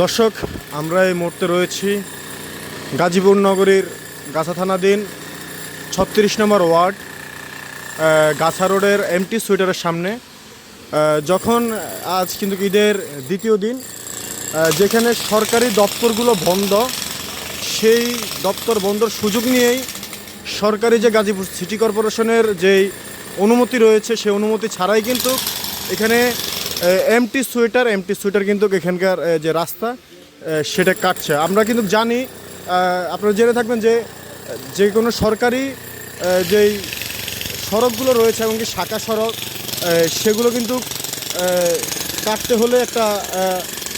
দর্শক, আমরা এই মুহূর্তে রয়েছি গাজীপুর নগরীর গাছা থানাধীন ৩৬ নম্বর ওয়ার্ড গাছা রোডের এমটি সুইটারের সামনে। যখন আজ কিন্তু ঈদের দ্বিতীয় দিন, যেখানে সরকারি দপ্তরগুলো বন্ধ, সেই দপ্তর বন্ধর সুযোগ নিয়েই সরকারি যে গাজীপুর সিটি কর্পোরেশনের যেই অনুমতি রয়েছে সেই অনুমতি ছাড়াই কিন্তু এখানে এমটি সুইটার কিন্তু এখানকার যে রাস্তা সেটা কাটছে। আমরা কিন্তু জানি, আপনারা জেনে থাকবেন যে কোনো সরকারি যেই সড়কগুলো রয়েছে এবং কি শাখা সড়ক, সেগুলো কিন্তু কাটতে হলে একটা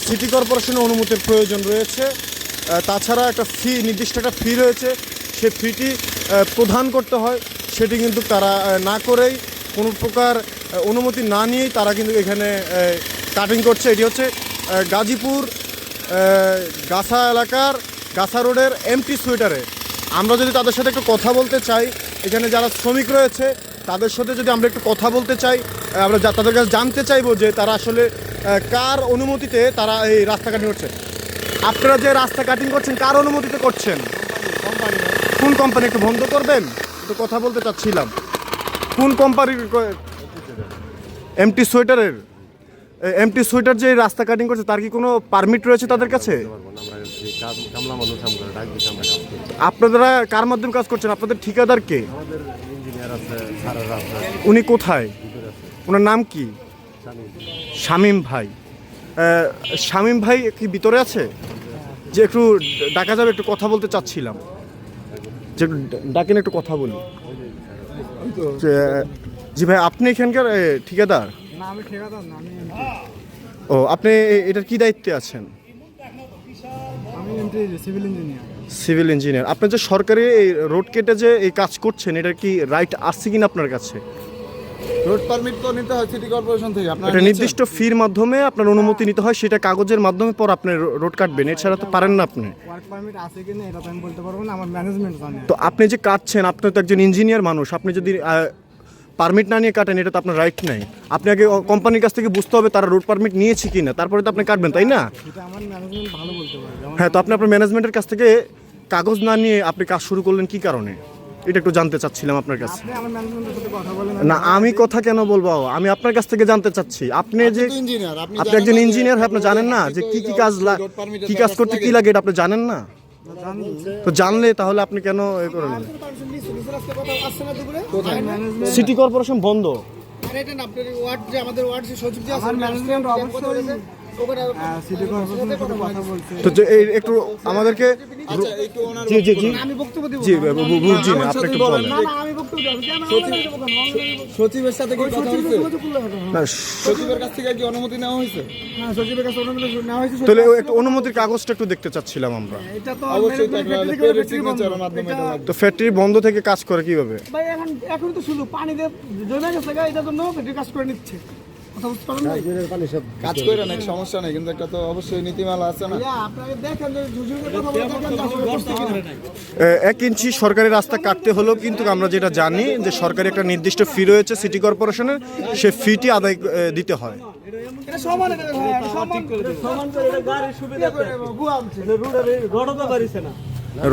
সিটি কর্পোরেশনের অনুমতির প্রয়োজন রয়েছে। তাছাড়া একটা নির্দিষ্ট একটা ফি রয়েছে, সে ফিটি প্রদান করতে হয়। সেটি কিন্তু তারা না করেই, কোনো প্রকার অনুমতি না নিয়েই তারা কিন্তু এখানে কাটিং করছে। এটি হচ্ছে গাজীপুর গাছা এলাকার গাছা রোডের এমটি সুইটারে। আমরা যদি তাদের সাথে একটু কথা বলতে চাই, এখানে যারা শ্রমিক রয়েছে তাদের সাথে যদি আমরা একটু কথা বলতে চাই, আমরা তাদের কাছে জানতে চাইবো যে তারা আসলে কার অনুমতিতে তারা এই রাস্তা কাটিং করছে। আপনারা যে রাস্তা কাটিং করছেন কার অনুমতিতে করছেন? কোন কোম্পানি? একটু বন্ধ করবেন, একটু কথা বলতে চাচ্ছিলাম। কোন কোম্পানির? এমটি সুইটার যে রাস্তা কাটিং করছে তার কি কোনো পারমিট রয়েছে তাদের কাছে? আপনারা কার মাধ্যমে কাজ করছেন? আপনাদের ঠিকাদার কে? উনি কোথায়? ওনার নাম কি? শামীম ভাই। শামীম ভাই কি ভিতরে আছে? যে একটু ডাকা যাবে? একটু কথা বলতে চাচ্ছিলাম, যে ডাকেন, একটু কথা বলি। জি ভাই, আপনি এখানকার ঠিকাদার? না, আমি ঠিকাদার না, আমি ও, আপনি এটার কি দায়িত্বে আছেন? আমি সিভিল ইঞ্জিনিয়ার। Civil engineer. আপনি যে সরকারি এই রোড কেটে যে এই কাজ করছেন, এটার কি রাইট আসছে কিনা আপনার কাছে? রোড পারমিট তো নিতে হয় সিটি কর্পোরেশন থেকে। একটা নির্দিষ্ট ফির মাধ্যমে আপনার অনুমতি নিতে হয়, সেটা কাগজের মাধ্যমে পর আপনি রোড কাটবেন, এছাড়া তো পারেন না আপনি। ওয়ার্ক পারমিট আছে কিনা এটা তো আমি বলতে পারবো না, আমার ম্যানেজমেন্ট জানে। তো আপনি যে কাটছেন, আপনি তো একজন ইঞ্জিনিয়ার মানুষ, আপনি যদি পারমিট না নিয়ে কাটেন, এটা তো আপনার রাইট নাই। আপনি আগে কোম্পানির কাছ থেকে বুঝতে হবে তারা রোড পারমিট নিয়েছে কিনা, তারপরে তো আপনি কাটবেন, তাই না? এটা আমার ম্যানেজমেন্ট ভালো বলতে পারে। হ্যাঁ, তো আপনি আপনার ম্যানেজমেন্টের কাছ থেকে কাগজ না নিয়ে আপনি কাজ শুরু করলেন কি কারণে? এটা একটু জানতে চাচ্ছিলাম আপনার কাছে। আপনি আমার ম্যানেজমেন্টের সাথে কথা বলেন না, আমি কথা কেন বলবো? আমি আপনার কাছ থেকে জানতে চাচ্ছি। আপনি যে ইঞ্জিনিয়ার, আপনি একজন ইঞ্জিনিয়ার, আপনি জানেন না যে কি কাজ করতে কি লাগে, এটা আপনি জানেন না? তো জানলে তাহলে আপনি কেন এ করেন? সিটি কর্পোরেশন বন্ধ। আরে এটা না, আপনার ওয়ার্ড যে আমাদের ওয়ার্ড যে সচিব যে আছে, আমার ম্যানেজমেন্ট অবশ্যই সিটি কর্পোরেশনের সাথে কথা বলছে। তো যে একটু আমাদেরকে, আচ্ছা একটু ওনার জি জি জি আমি বক্তব্য দেব। জি বুঝছি না, আপনি একটু বলেন। না না, আমি বক্তব্য দেব। সচিবের সাথে কি কথা হয়েছে? না, সচিবের কাছ থেকে কি অনুমতি নেওয়া হয়েছে? হ্যাঁ, সচিবের কাছে অনুমতি নেওয়া হয়েছে। তাহলে একটু অনুমতির কাগজটা একটু দেখতে চাচ্ছিলাম আমরা। এটা তো অবশ্যই সিগনেচারের মাধ্যমে এটা লাগবে। তো ফ্যাক্টরি বন্ধ থেকে কাজ করে কিভাবে? ভাই এখন তো শুধু পানি দিয়ে জমে গেছে, এটা জন্য ফ্যাক্টরি কাজ করে নিচ্ছে। কথা বুঝতে পারেন না? কাজ করে না, সমস্যা নেই, কিন্তু একটা তো অবশ্যই নীতিমালা আছে না। আপনাকে দেখেন যে জুজুরের কথা বলতে 1 ইঞ্চি সরকারি রাস্তা কাটতে হলেও কিন্তু আমরা যেটা জানি যে সরকারি একটা নির্দিষ্ট ফি রয়েছে সিটি কর্পোরেশনের, সে ফিটি আদায় দিতে হয়। এটা সমান, এটা সমান করে এটা গাড়ির সুবিধা করে বুয়ামছে রোড তো পারিছে না।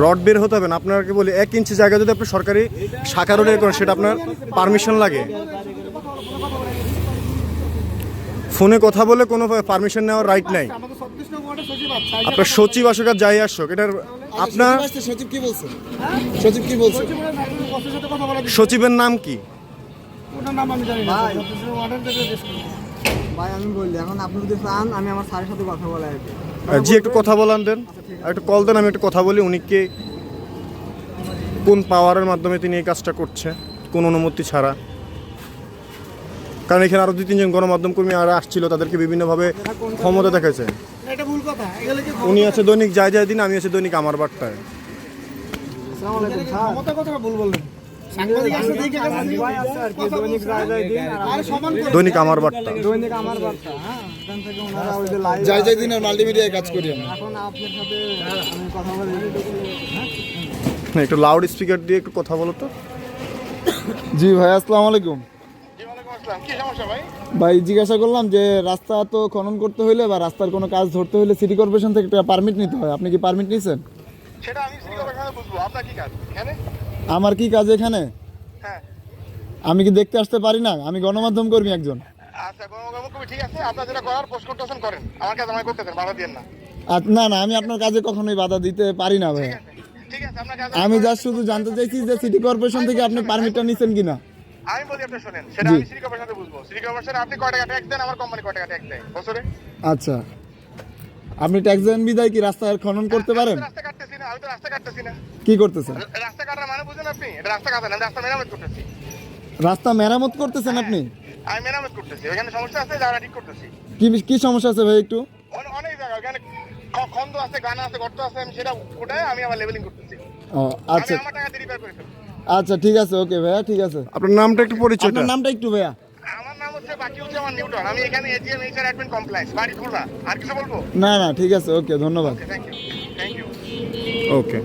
রড বের হতে হবে না। আপনাকে বলি 1 ইঞ্চি জায়গা যদি আপনি সরকারি শাখা রোডে করেন, সেটা আপনার পারমিশন লাগে। ফোনে কথা বলে কোনো পারমিশন নেওয়ার রাইট নাই। আমাদের 36 নং ওয়ার্ডের সচিব আছে। আপনার সচিব আসুক আর যাই আসুক, এটার আপনার সচিব কি বলছে? সচিব কি বলছে? সচিবের সাথে কথা বলা। সচিবের নাম কি? ওনার নাম আমি জানি না। 36 নং ওয়ার্ডের যে ভাই আমি বললি, এখন আপনি যদি চান আমি আমার স্যারের সাথে কথা বলা আর কি। জি, একটু কথা বলান দেন, একটু কল দেন, আমি একটু কথা বলি। উনি কে, কোন পাওয়ারের মাধ্যমে তিনি এই কাজটা করছে, কোন অনুমতি ছাড়া? কারণ এখানে আরো 2-3 জন গণমাধ্যম কর্মী আর আসছিল, তাদেরকে বিভিন্নভাবে ক্ষমতা দেখাইছে। এটা ভুল কথা। এগুলো কি উনি আছে দৈনিক যায় দিন, আমি আছে দৈনিক আমার বার্তায়। আসসালামু আলাইকুম স্যার। ক্ষমতা কথা ভুল বললেন। সাংবাদিক আছে দেখে গেছেন ভাই, আছে আর কি দৈনিক যায় দিন আর সমান করে দৈনিক আমার বার্তা, দৈনিক আমার বার্তা। হ্যাঁ, এখান থেকে ওনারা ওই যে লাইভ যাই দিনের মাল্টিমিডিয়ায় কাজ করি আমি। এখন আপনার সাথে আমি কথা বলি। হ্যাঁ, একটু লাউড স্পিকার দিয়ে একটু কথা বলো তো। জি ভাই, আসসালামু আলাইকুম। আসলাম, কি সমস্যা ভাই? ভাই জিজ্ঞাসা করলাম যে রাস্তা তো খনন করতে হইলে বা রাস্তার কোনো কাজ ধরতে হইলে সিটি কর্পোরেশন থেকে একটা পারমিট নিতে হয়, আপনি কি পারমিট নিয়েছেন? সেটা আমি সিটি কর্পোরেশনে বুঝবো, আপনার কি কাজ এখানে? আমার কি কাজ এখানে? হ্যাঁ, আমি কি দেখতে আসতে পারি না? আমি গণমাধ্যম কর্মী একজন। আচ্ছা কর্মকর্তা ঠিক আছে, আপনার যেটা করার পোস্ট করতেছেন করেন, আমার কাজ আমায় করতেছেন, বাধা দিয়েন না। না না, আমি আপনার কাজে কখনোই বাধা দিতে পারি না ভাই। ঠিক আছে, আপনার কাজ আমি জাস্ট শুধু জানতে চাইছি যে সিটি কর্পোরেশন থেকে আপনি পারমিটটা নিছেন কিনা। আমি বলি আপনি শোনেন, সেটা জি। আমি সিটি কর্পোরেশনে বুঝবো। সিটি কর্পোরেশনে আপনি কয় টাকা ট্যাক্স দেন, আমার কোম্পানি কয় টাকা ট্যাক্স দেয় বছরে? আচ্ছা, আপনি ট্যাক্স দেন বিদায় কি রাস্তার খনন করতে পারেন? রাস্তা কাটতেছি না, আমি তো রাস্তা কাটতেছি না। কি করতেছেন? রাস্তা কাটার মানে বুঝেন আপনি? এটা রাস্তা কাটা না, আমি রাস্তা মেরামত করতেছি। রাস্তা মেরামত করতেছেন আপনি? আমি মেরামত করতেছি, ওখানে সমস্যা আছে, যারা ঠিক করতেছি। কি কি সমস্যা আছে ভাই একটু? অনেক জায়গা ওখানে খন্দ আছে, গানা আছে, গর্ত আছে, আমি সেটা ওটাই আমি আবার লেভেলিং করতেছি। ও আচ্ছা, আমি আমার টাকা দিয়ে রিপেয়ার করে ফেলবো। আচ্ছা ঠিক আছে, ওকে ভাইয়া, ঠিক আছে। আপনার নামটা একটু পরিচয়টা? আপনার নামটা একটু ভাইয়া। আমার নাম হচ্ছে বাকিউজ্জামান নিউটন, আমি এখানে এজিএম এইচআর অ্যাডমিন কমপ্লায়েন্স, বাড়ি খুলনা। আর কিছু বলবো? না না, ঠিক আছে, ওকে, ধন্যবাদ। Thank you, thank you. Okay.